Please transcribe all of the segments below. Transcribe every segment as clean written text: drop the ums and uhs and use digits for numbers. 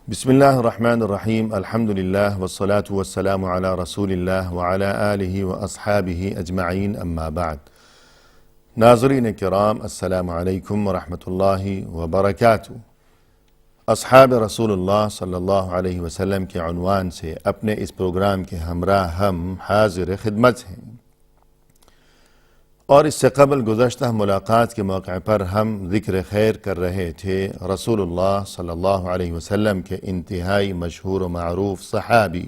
بسم اللہ الرحمن الرحیم الحمدللہ والصلاة والسلام علی رسول اللہ وعلی آلہ واصحابہ اجمعین اما بعد۔ ناظرین کرام السلام علیکم ورحمۃ اللہ وبرکاتہ۔ اصحاب رسول اللہ صلی اللہ علیہ وسلم کے عنوان سے اپنے اس پروگرام کے ہمراہ ہم حاضر خدمت ہیں، اور اس سے قبل گزشتہ ملاقات کے موقع پر ہم ذکر خیر کر رہے تھے رسول اللہ صلی اللہ علیہ وسلم کے انتہائی مشہور و معروف صحابی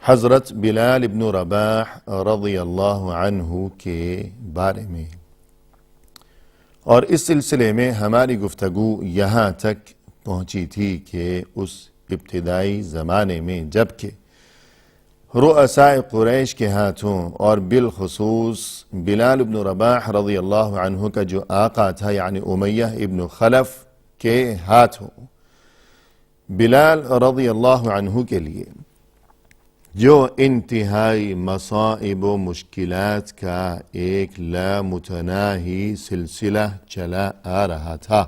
حضرت بلال ابن رباح رضی اللہ عنہ کے بارے میں، اور اس سلسلے میں ہماری گفتگو یہاں تک پہنچی تھی کہ اس ابتدائی زمانے میں جبکہ رؤساء قریش کے ہاتھوں اور بالخصوص بلال ابن رباح رضی اللہ عنہ کا جو آقا تھا یعنی امیہ ابن خلف کے ہاتھوں بلال رضی اللہ عنہ کے لیے جو انتہائی مصائب و مشکلات کا ایک لامتناہی سلسلہ چلا آ رہا تھا،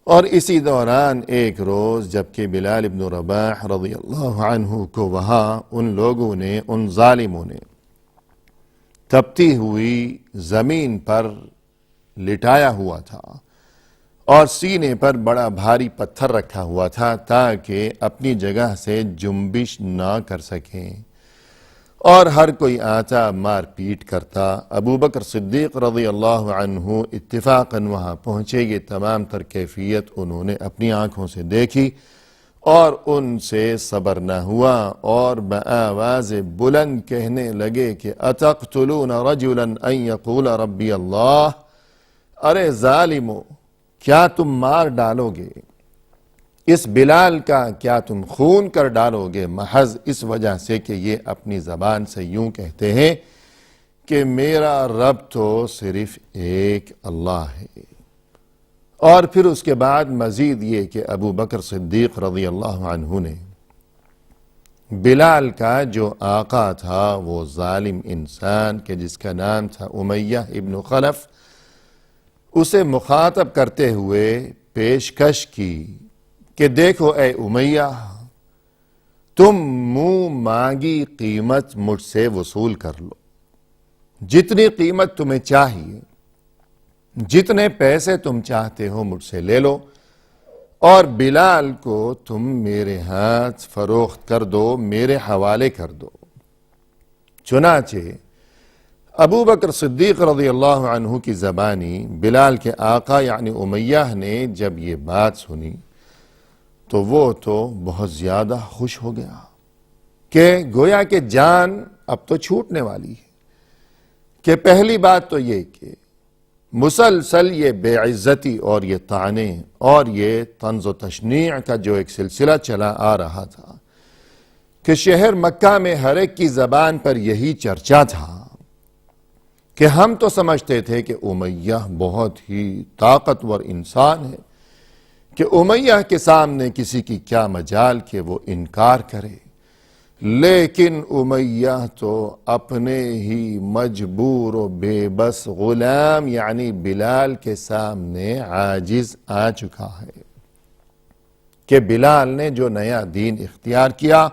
اور اسی دوران ایک روز جبکہ بلال ابن رباح رضی اللہ عنہ کو وہاں ان لوگوں نے، ان ظالموں نے تپتی ہوئی زمین پر لٹایا ہوا تھا اور سینے پر بڑا بھاری پتھر رکھا ہوا تھا تاکہ اپنی جگہ سے جنبش نہ کر سکیں، اور ہر کوئی آتا مار پیٹ کرتا۔ ابو بکر صدیق رضی اللہ عنہ اتفاقاً وہاں پہنچے، یہ تمام تر کیفیت انہوں نے اپنی آنکھوں سے دیکھی اور ان سے صبر نہ ہوا، اور بآواز بلند کہنے لگے کہ اتقتلون رجلا ان یقول ربی اللہ، ارے ظالمو، کیا تم مار ڈالو گے اس بلال کا، کیا تم خون کر ڈالو گے محض اس وجہ سے کہ یہ اپنی زبان سے یوں کہتے ہیں کہ میرا رب تو صرف ایک اللہ ہے۔ اور پھر اس کے بعد مزید یہ کہ ابو بکر صدیق رضی اللہ عنہ نے بلال کا جو آقا تھا وہ ظالم انسان کہ جس کا نام تھا امیہ ابن خلف، اسے مخاطب کرتے ہوئے پیشکش کی کہ دیکھو اے امیہ، تم منہ مانگی قیمت مجھ سے وصول کر لو، جتنی قیمت تمہیں چاہیے، جتنے پیسے تم چاہتے ہو مجھ سے لے لو، اور بلال کو تم میرے ہاتھ فروخت کر دو، میرے حوالے کر دو۔ چنانچہ ابو بکر صدیق رضی اللہ عنہ کی زبانی بلال کے آقا یعنی امیہ نے جب یہ بات سنی تو وہ تو بہت زیادہ خوش ہو گیا کہ گویا کہ جان اب تو چھوٹنے والی ہے، کہ پہلی بات تو یہ کہ مسلسل یہ بے عزتی اور یہ طعنے اور یہ طنز و تشنیع کا جو ایک سلسلہ چلا آ رہا تھا کہ شہر مکہ میں ہر ایک کی زبان پر یہی چرچا تھا کہ ہم تو سمجھتے تھے کہ امیہ بہت ہی طاقتور انسان ہے، کہ امیہ کے سامنے کسی کی کیا مجال کہ وہ انکار کرے، لیکن امیہ تو اپنے ہی مجبور و بے بس غلام یعنی بلال کے سامنے عاجز آ چکا ہے کہ بلال نے جو نیا دین اختیار کیا،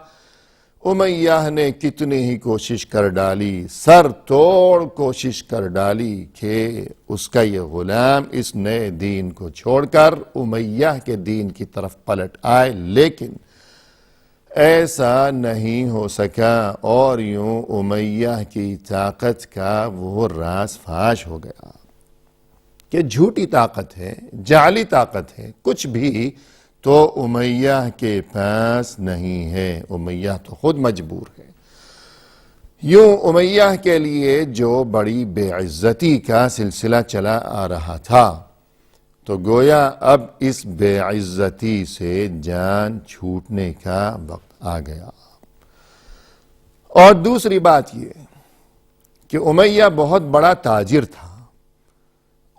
امیہ نے کتنی ہی کوشش کر ڈالی، سر توڑ کوشش کر ڈالی کہ اس کا یہ غلام اس نئے دین کو چھوڑ کر امیہ کے دین کی طرف پلٹ آئے، لیکن ایسا نہیں ہو سکا، اور یوں امیہ کی طاقت کا وہ راز فاش ہو گیا کہ جھوٹی طاقت ہے، جعلی طاقت ہے، کچھ بھی تو امیہ کے پاس نہیں ہے، امیہ تو خود مجبور ہے۔ یوں امیہ کے لیے جو بڑی بے عزتی کا سلسلہ چلا آ رہا تھا تو گویا اب اس بے عزتی سے جان چھوٹنے کا وقت آ گیا۔ اور دوسری بات یہ کہ امیہ بہت بڑا تاجر تھا،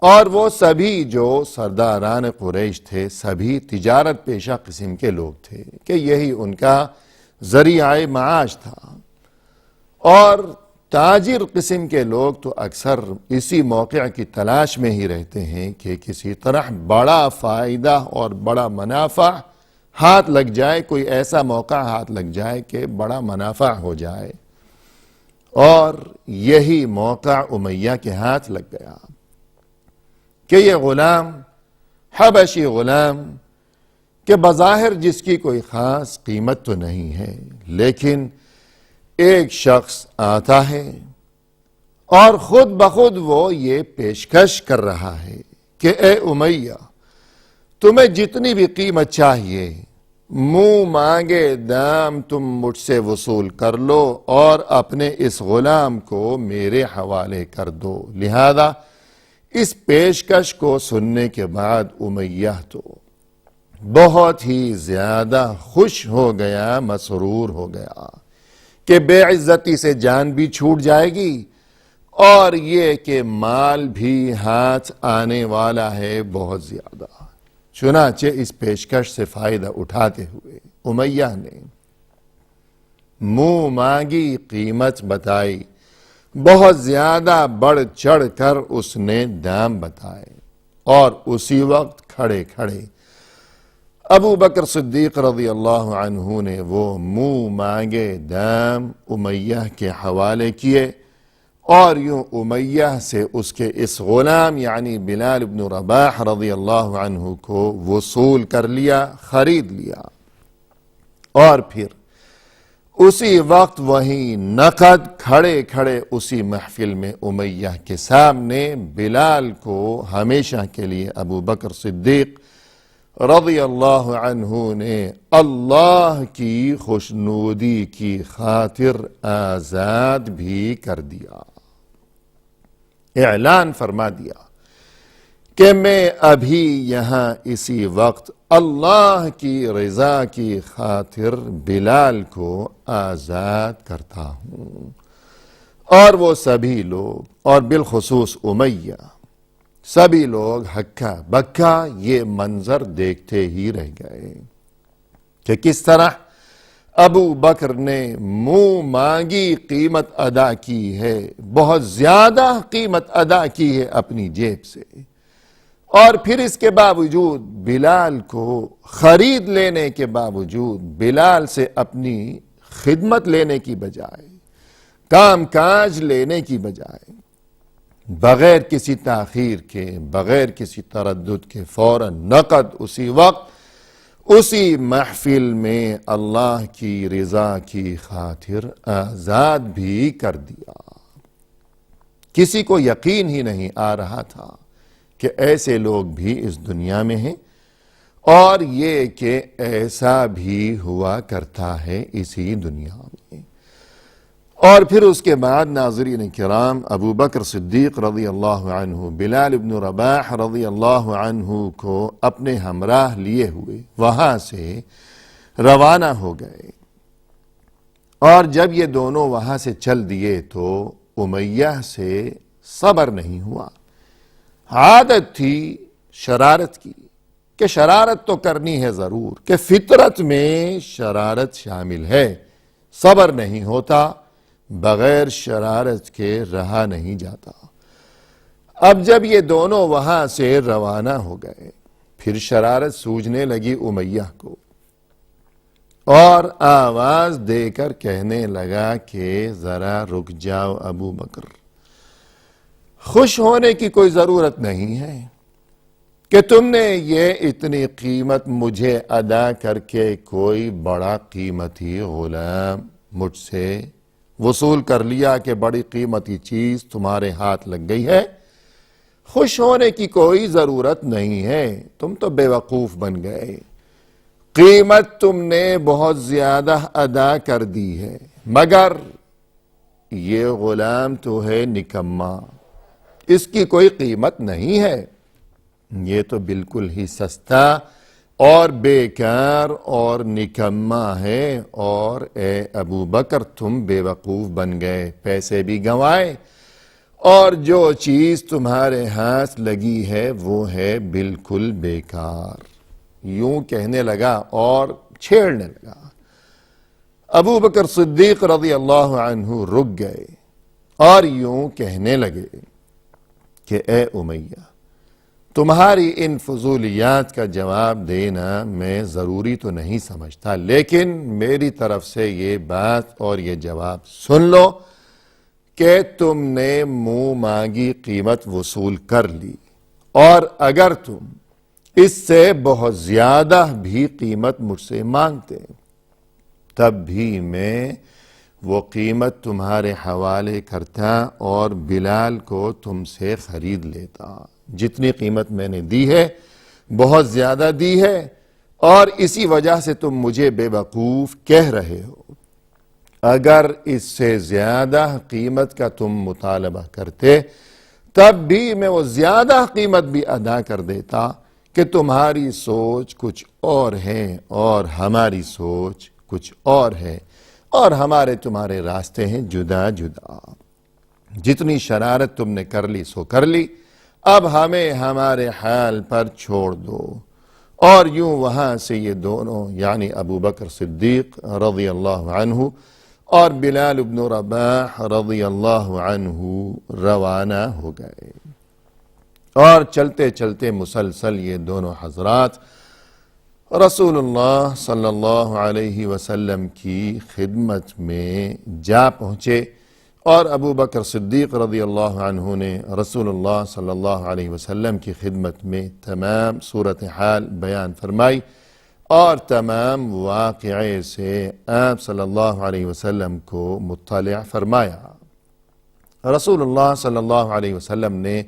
اور وہ سبھی جو سرداران قریش تھے سبھی تجارت پیشہ قسم کے لوگ تھے کہ یہی ان کا ذریعہ معاش تھا، اور تاجر قسم کے لوگ تو اکثر اسی موقع کی تلاش میں ہی رہتے ہیں کہ کسی طرح بڑا فائدہ اور بڑا منافع ہاتھ لگ جائے، کوئی ایسا موقع ہاتھ لگ جائے کہ بڑا منافع ہو جائے، اور یہی موقع امیہ کے ہاتھ لگ گیا کہ یہ غلام، حبشی غلام کہ بظاہر جس کی کوئی خاص قیمت تو نہیں ہے، لیکن ایک شخص آتا ہے اور خود بخود وہ یہ پیشکش کر رہا ہے کہ اے امیہ، تمہیں جتنی بھی قیمت چاہیے، منہ مانگے دام تم مجھ سے وصول کر لو اور اپنے اس غلام کو میرے حوالے کر دو۔ لہذا اس پیشکش کو سننے کے بعد امیہ تو بہت ہی زیادہ خوش ہو گیا، مسرور ہو گیا کہ بے عزتی سے جان بھی چھوٹ جائے گی اور یہ کہ مال بھی ہاتھ آنے والا ہے بہت زیادہ۔ چنانچہ اس پیشکش سے فائدہ اٹھاتے ہوئے امیہ نے منہ مانگی قیمت بتائی، بہت زیادہ بڑھ چڑھ کر اس نے دام بتائے، اور اسی وقت کھڑے کھڑے ابو بکر صدیق رضی اللہ عنہ نے وہ منہ مانگے دام امیہ کے حوالے کیے، اور یوں امیہ سے اس کے اس غلام یعنی بلال بن رباح رضی اللہ عنہ کو وصول کر لیا، خرید لیا، اور پھر اسی وقت وہیں نقد کھڑے کھڑے اسی محفل میں امیہ کے سامنے بلال کو ہمیشہ کے لیے ابو بکر صدیق رضی اللہ عنہ نے اللہ کی خوشنودی کی خاطر آزاد بھی کر دیا، اعلان فرما دیا کہ میں ابھی یہاں اسی وقت اللہ کی رضا کی خاطر بلال کو آزاد کرتا ہوں۔ اور وہ سبھی لوگ، اور بالخصوص امیہ، سبھی لوگ ہکا بکا یہ منظر دیکھتے ہی رہ گئے کہ کس طرح ابو بکر نے منہ مانگی قیمت ادا کی ہے، بہت زیادہ قیمت ادا کی ہے اپنی جیب سے، اور پھر اس کے باوجود بلال کو خرید لینے کے باوجود بلال سے اپنی خدمت لینے کی بجائے، کام کاج لینے کی بجائے، بغیر کسی تاخیر کے، بغیر کسی تردد کے فوراً نقد اسی وقت اسی محفل میں اللہ کی رضا کی خاطر آزاد بھی کر دیا۔ کسی کو یقین ہی نہیں آ رہا تھا کہ ایسے لوگ بھی اس دنیا میں ہیں، اور یہ کہ ایسا بھی ہوا کرتا ہے اسی دنیا میں۔ اور پھر اس کے بعد ناظرین کرام، ابو بکر صدیق رضی اللہ عنہ بلال بن رباح رضی اللہ عنہ کو اپنے ہمراہ لیے ہوئے وہاں سے روانہ ہو گئے، اور جب یہ دونوں وہاں سے چل دیے تو امیہ سے صبر نہیں ہوا۔ عادت تھی شرارت کی کہ شرارت تو کرنی ہے ضرور، کہ فطرت میں شرارت شامل ہے، صبر نہیں ہوتا، بغیر شرارت کے رہا نہیں جاتا۔ اب جب یہ دونوں وہاں سے روانہ ہو گئے، پھر شرارت سوجنے لگی امیہ کو، اور آواز دے کر کہنے لگا کہ ذرا رک جاؤ ابو بکر، خوش ہونے کی کوئی ضرورت نہیں ہے کہ تم نے یہ اتنی قیمت مجھے ادا کر کے کوئی بڑا قیمتی غلام مجھ سے وصول کر لیا کہ بڑی قیمتی چیز تمہارے ہاتھ لگ گئی ہے۔ خوش ہونے کی کوئی ضرورت نہیں ہے، تم تو بے وقوف بن گئے، قیمت تم نے بہت زیادہ ادا کر دی ہے، مگر یہ غلام تو ہے نکما، اس کی کوئی قیمت نہیں ہے، یہ تو بالکل ہی سستا اور بیکار اور نکما ہے، اور اے ابو بکر تم بے وقوف بن گئے، پیسے بھی گنوائے، اور جو چیز تمہارے ہاتھ لگی ہے وہ ہے بالکل بیکار۔ یوں کہنے لگا اور چھیڑنے لگا۔ ابو بکر صدیق رضی اللہ عنہ رک گئے اور یوں کہنے لگے کہ اے امیہ، تمہاری ان فضولیات کا جواب دینا میں ضروری تو نہیں سمجھتا، لیکن میری طرف سے یہ بات اور یہ جواب سن لو کہ تم نے منہ مانگی قیمت وصول کر لی، اور اگر تم اس سے بہت زیادہ بھی قیمت مجھ سے مانگتے تب بھی میں وہ قیمت تمہارے حوالے کرتا اور بلال کو تم سے خرید لیتا۔ جتنی قیمت میں نے دی ہے بہت زیادہ دی ہے، اور اسی وجہ سے تم مجھے بے وقوف کہہ رہے ہو۔ اگر اس سے زیادہ قیمت کا تم مطالبہ کرتے تب بھی میں وہ زیادہ قیمت بھی ادا کر دیتا کہ تمہاری سوچ کچھ اور ہے اور ہماری سوچ کچھ اور ہے، اور ہمارے تمہارے راستے ہیں جدا جدا۔ جتنی شرارت تم نے کر لی سو کر لی، اب ہمیں ہمارے حال پر چھوڑ دو۔ اور یوں وہاں سے یہ دونوں یعنی ابو بکر صدیق رضی اللہ عنہ اور بلال بن رباح رضی اللہ عنہ روانہ ہو گئے، اور چلتے چلتے مسلسل یہ دونوں حضرات رسول اللہ صلی اللہ علیہ وسلم کی خدمت میں جا پہنچے، اور ابو بکر صدیق رضی اللہ عنہ نے رسول اللہ صلی اللہ علیہ وسلم کی خدمت میں تمام صورتحال بیان فرمائی اور تمام واقعے سے آپ صلی اللہ علیہ وسلم کو مطلع فرمایا۔ رسول اللہ صلی اللہ علیہ وسلم نے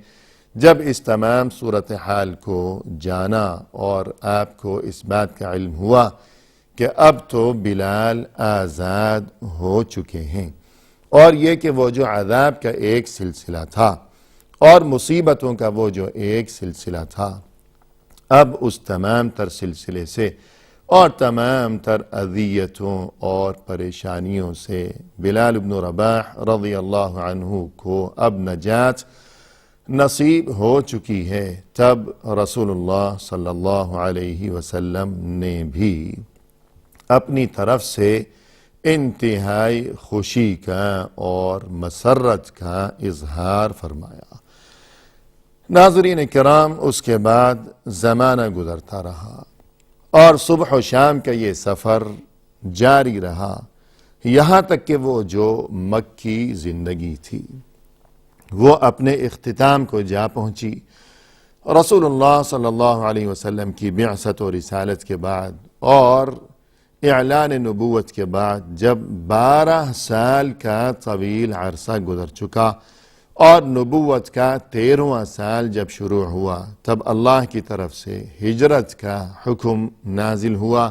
جب اس تمام صورتحال کو جانا اور آپ کو اس بات کا علم ہوا کہ اب تو بلال آزاد ہو چکے ہیں، اور یہ کہ وہ جو عذاب کا ایک سلسلہ تھا اور مصیبتوں کا وہ جو ایک سلسلہ تھا، اب اس تمام تر سلسلے سے اور تمام تر اذیتوں اور پریشانیوں سے بلال بن رباح رضی اللہ عنہ کو اب نجات نصیب ہو چکی ہے، تب رسول اللہ صلی اللہ علیہ وسلم نے بھی اپنی طرف سے انتہائی خوشی کا اور مسرت کا اظہار فرمایا۔ ناظرین کرام، اس کے بعد زمانہ گزرتا رہا اور صبح و شام کا یہ سفر جاری رہا، یہاں تک کہ وہ جو مکی زندگی تھی وہ اپنے اختتام کو جا پہنچی۔ رسول اللہ صلی اللہ علیہ وسلم کی بعثت و رسالت کے بعد اور اعلان نبوت کے بعد جب 12 سال کا طویل عرصہ گزر چکا اور نبوت کا 13واں سال جب شروع ہوا، تب اللہ کی طرف سے ہجرت کا حکم نازل ہوا،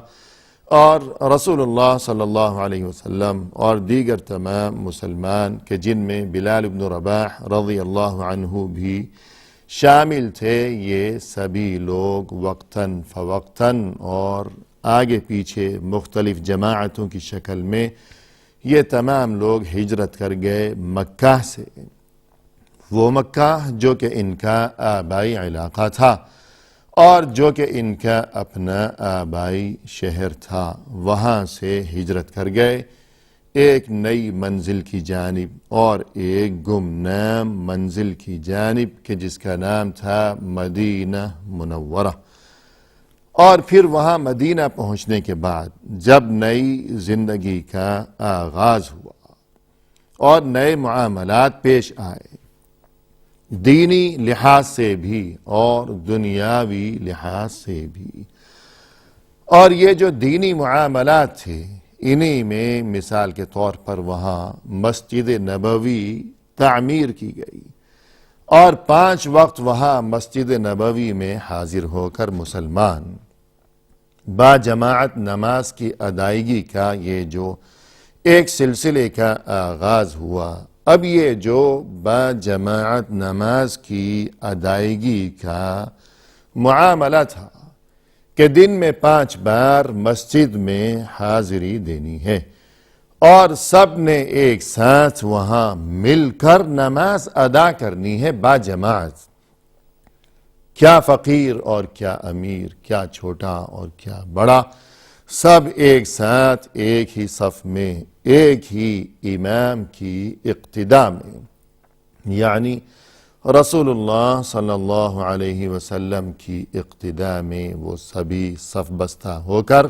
اور رسول اللہ صلی اللہ علیہ وسلم اور دیگر تمام مسلمان کہ جن میں بلال بن رباح رضی اللہ عنہ بھی شامل تھے، یہ سبھی لوگ وقتاً فوقتاً اور آگے پیچھے مختلف جماعتوں کی شکل میں یہ تمام لوگ ہجرت کر گئے مکہ سے۔ وہ مکہ جو کہ ان کا آبائی علاقہ تھا اور جو کہ ان کا اپنا آبائی شہر تھا، وہاں سے ہجرت کر گئے ایک نئی منزل کی جانب اور ایک گمنام منزل کی جانب کہ جس کا نام تھا مدینہ منورہ۔ اور پھر وہاں مدینہ پہنچنے کے بعد جب نئی زندگی کا آغاز ہوا اور نئے معاملات پیش آئے، دینی لحاظ سے بھی اور دنیاوی لحاظ سے بھی، اور یہ جو دینی معاملات تھے انہی میں مثال کے طور پر وہاں مسجد نبوی تعمیر کی گئی، اور 5 وقت وہاں مسجد نبوی میں حاضر ہو کر مسلمان با جماعت نماز کی ادائیگی کا یہ جو ایک سلسلے کا آغاز ہوا، اب یہ جو با جماعت نماز کی ادائیگی کا معاملہ تھا کہ دن میں 5 بار مسجد میں حاضری دینی ہے اور سب نے ایک ساتھ وہاں مل کر نماز ادا کرنی ہے با جماعت، کیا فقیر اور کیا امیر، کیا چھوٹا اور کیا بڑا، سب ایک ساتھ ایک ہی صف میں ایک ہی امام کی اقتداء میں، یعنی رسول اللہ صلی اللہ علیہ وسلم کی اقتداء میں وہ سبھی صف بستہ ہو کر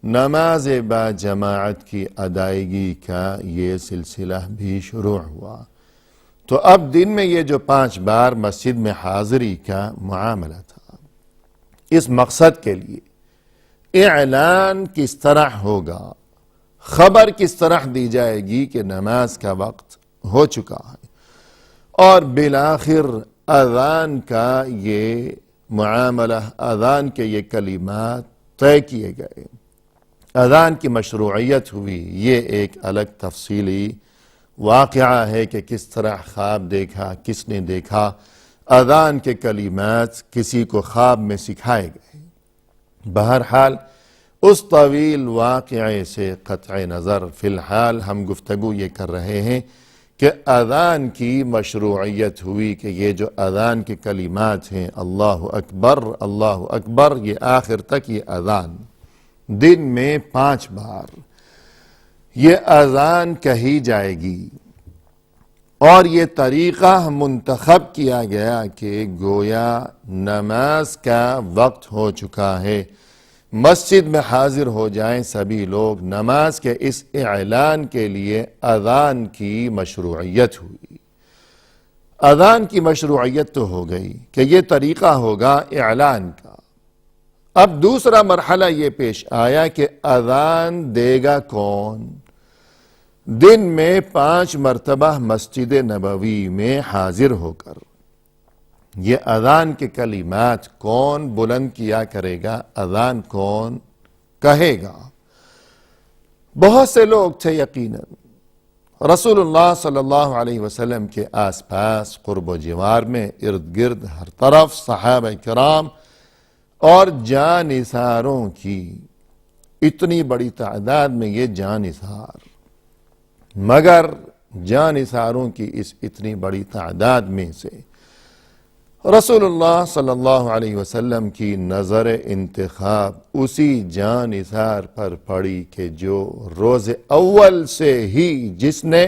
نماز با جماعت کی ادائیگی کا یہ سلسلہ بھی شروع ہوا۔ تو اب دن میں یہ جو 5 بار مسجد میں حاضری کا معاملہ تھا، اس مقصد کے لیے اعلان کس طرح ہوگا، خبر کس طرح دی جائے گی کہ نماز کا وقت ہو چکا ہے، اور بالآخر اذان کا یہ معاملہ، اذان کے یہ کلمات طے کیے گئے، اذان کی مشروعیت ہوئی۔ یہ ایک الگ تفصیلی واقعہ ہے کہ کس طرح خواب دیکھا، کس نے دیکھا، اذان کے کلمات کسی کو خواب میں سکھائے گئے۔ بہرحال اس طویل واقعے سے قطع نظر فی الحال ہم گفتگو یہ کر رہے ہیں کہ اذان کی مشروعیت ہوئی، کہ یہ جو اذان کے کلمات ہیں، اللہ اکبر، یہ آخر تک یہ اذان دن میں 5 بار یہ اذان کہی جائے گی، اور یہ طریقہ منتخب کیا گیا کہ گویا نماز کا وقت ہو چکا ہے، مسجد میں حاضر ہو جائیں سبھی لوگ۔ نماز کے اس اعلان کے لیے اذان کی مشروعیت ہوئی۔ اذان کی مشروعیت تو ہو گئی کہ یہ طریقہ ہوگا اعلان کا۔ اب دوسرا مرحلہ یہ پیش آیا کہ اذان دے گا کون؟ دن میں 5 مرتبہ مسجد نبوی میں حاضر ہو کر یہ اذان کے کلمات کون بلند کیا کرے گا، اذان کون کہے گا؟ بہت سے لوگ تھے یقیناً رسول اللہ صلی اللہ علیہ وسلم کے آس پاس، قرب و جوار میں، ارد گرد ہر طرف صحابہ کرام اور جانثاروں کی اتنی بڑی تعداد میں یہ جانثار، مگر جانثاروں کی اس اتنی بڑی تعداد میں سے رسول اللہ صلی اللہ علیہ وسلم کی نظر انتخاب اسی جانثار پر پڑی کہ جو روز اول سے ہی جس نے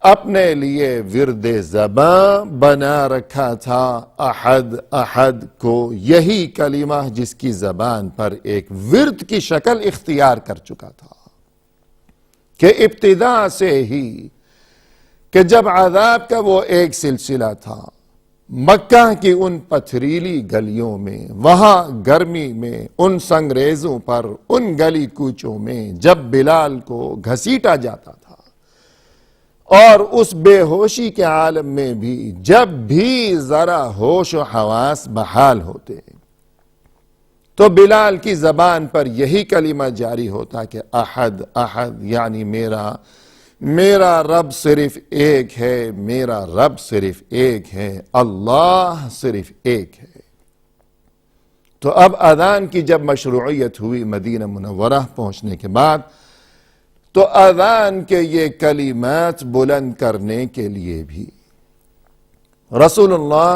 اپنے لیے ورد زباں بنا رکھا تھا، احد احد کو، یہی کلمہ جس کی زبان پر ایک ورد کی شکل اختیار کر چکا تھا، کہ ابتدا سے ہی، کہ جب عذاب کا وہ ایک سلسلہ تھا مکہ کی ان پتھریلی گلیوں میں، وہاں گرمی میں، ان سنگریزوں پر، ان گلی کوچوں میں جب بلال کو گھسیٹا جاتا تھا، اور اس بے ہوشی کے عالم میں بھی جب بھی ذرا ہوش و حواس بحال ہوتے تو بلال کی زبان پر یہی کلمہ جاری ہوتا کہ احد احد، یعنی میرا رب صرف ایک ہے، میرا رب صرف ایک ہے، اللہ صرف ایک ہے۔ تو اب اذان کی جب مشروعیت ہوئی مدینہ منورہ پہنچنے کے بعد، تو اذان کے یہ کلمات بلند کرنے کے لیے بھی رسول اللہ